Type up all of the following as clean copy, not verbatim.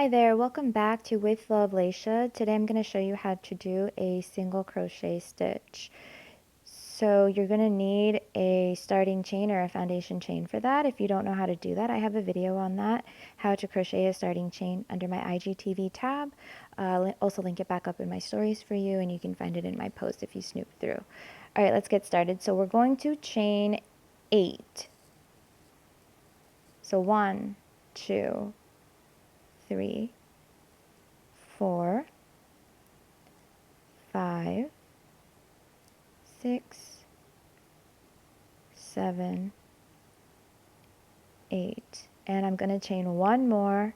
Hi there, welcome back to With Love Leisha. Today I'm going to show you how to do a single crochet stitch. So you're going to need a starting chain or a foundation chain for that. If you don't know how to do that, I have a video on that, how to crochet a starting chain, under my IGTV tab. Also link it back up in my stories for you, and you can find it in my post if you snoop through. All right, let's get started. So we're going to chain 8. So 1, 2, 3, 4, 5, 6, 7, 8, and I'm going to chain one more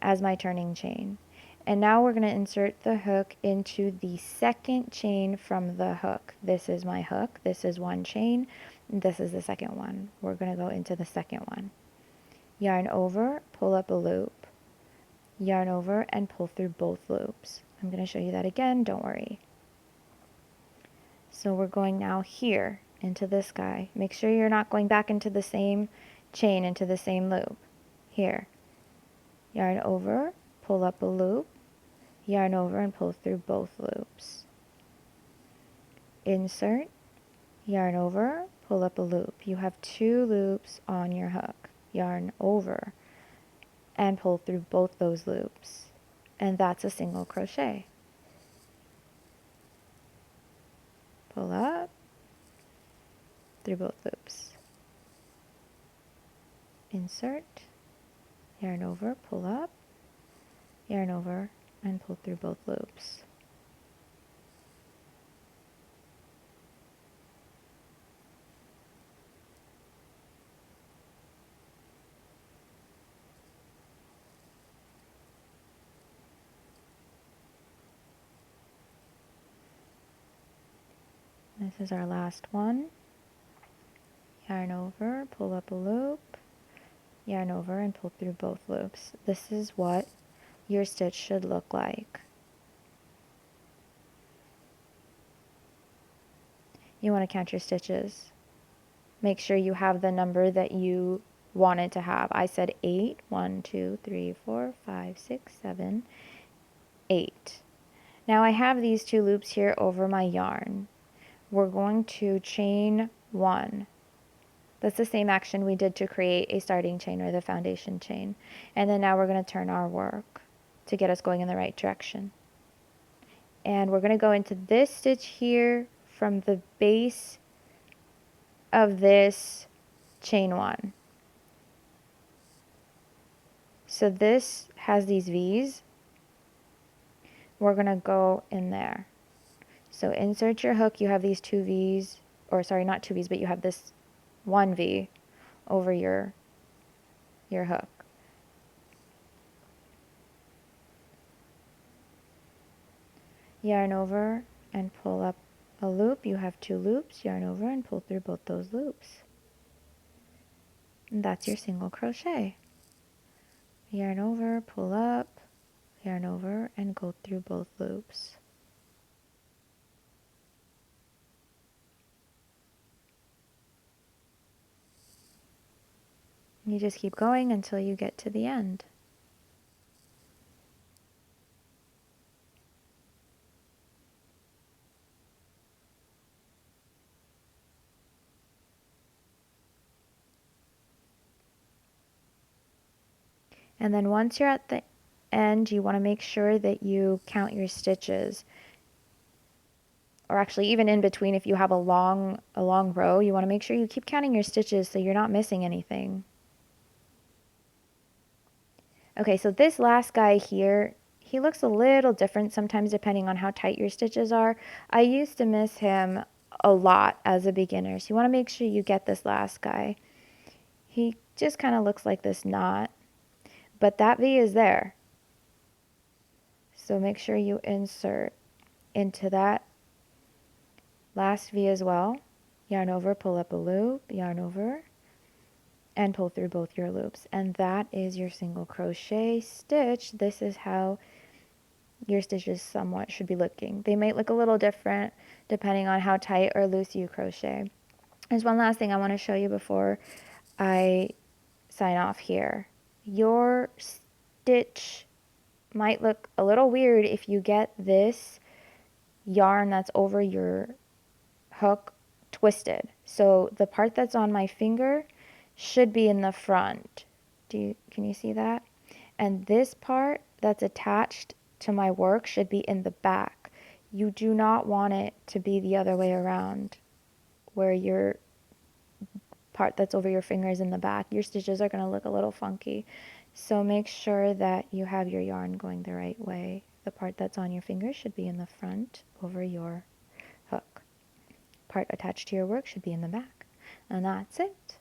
as my turning chain. And now we're going to insert the hook into the second chain from the hook. This is my hook, this is one chain, and this is the second one. We're going to go into the second one. Yarn over, pull up a loop, yarn over, and pull through both loops. I'm going to show you that again, don't worry. So we're going now here into this guy. Make sure you're not going back into the same chain, into the same loop. Here, yarn over, pull up a loop, yarn over and pull through both loops. Insert, yarn over, pull up a loop. You have 2 loops on your hook. Yarn over and pull through both those loops. And that's a single crochet. Pull up through both loops. Insert, yarn over, pull up, yarn over, and pull through both loops. This is our last one. Yarn over, pull up a loop, yarn over, and pull through both loops. This is what your stitch should look like. You want to count your stitches. Make sure you have the number that you wanted to have. I said 8. 1, 2, 3, 4, 5, 6, 7, 8. Now I have these 2 loops here over my yarn. We're going to chain 1. That's the same action we did to create a starting chain or the foundation chain. And then now we're going to turn our work to get us going in the right direction. And we're going to go into this stitch here from the base of this chain 1. So this has these V's. We're going to go in there. So insert your hook. You have these 2 V's, or sorry, not 2 V's, but you have this 1 V over your hook. Yarn over and pull up a loop. You have 2 loops. Yarn over and pull through both those loops. And that's your single crochet. Yarn over, pull up, yarn over, and go through both loops. You just keep going until you get to the end. And then once you're at the end, you want to make sure that you count your stitches. Or actually, even in between, if you have a long row, you want to make sure you keep counting your stitches so you're not missing anything. Okay, so this last guy here, he looks a little different sometimes depending on how tight your stitches are. I used to miss him a lot as a beginner, so you want to make sure you get this last guy. He just kind of looks like this knot, but that V is there. So make sure you insert into that last V as well. Yarn over, pull up a loop, yarn over, and pull through both your loops. And that is your single crochet stitch. This is how your stitches somewhat should be looking. They might look a little different depending on how tight or loose you crochet. There's one last thing I want to show you before I sign off here. Your stitch might look a little weird if you get this yarn that's over your hook twisted. So the part that's on my finger should be in the front. Can you see that? And this part that's attached to my work should be in the back. You do not want it to be the other way around, where your part that's over your finger is in the back. Your stitches are going to look a little funky. So make sure that you have your yarn going the right way. The part that's on your finger should be in the front over your hook. Part attached to your work should be in the back. And that's it.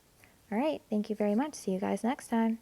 All right, thank you very much. See you guys next time.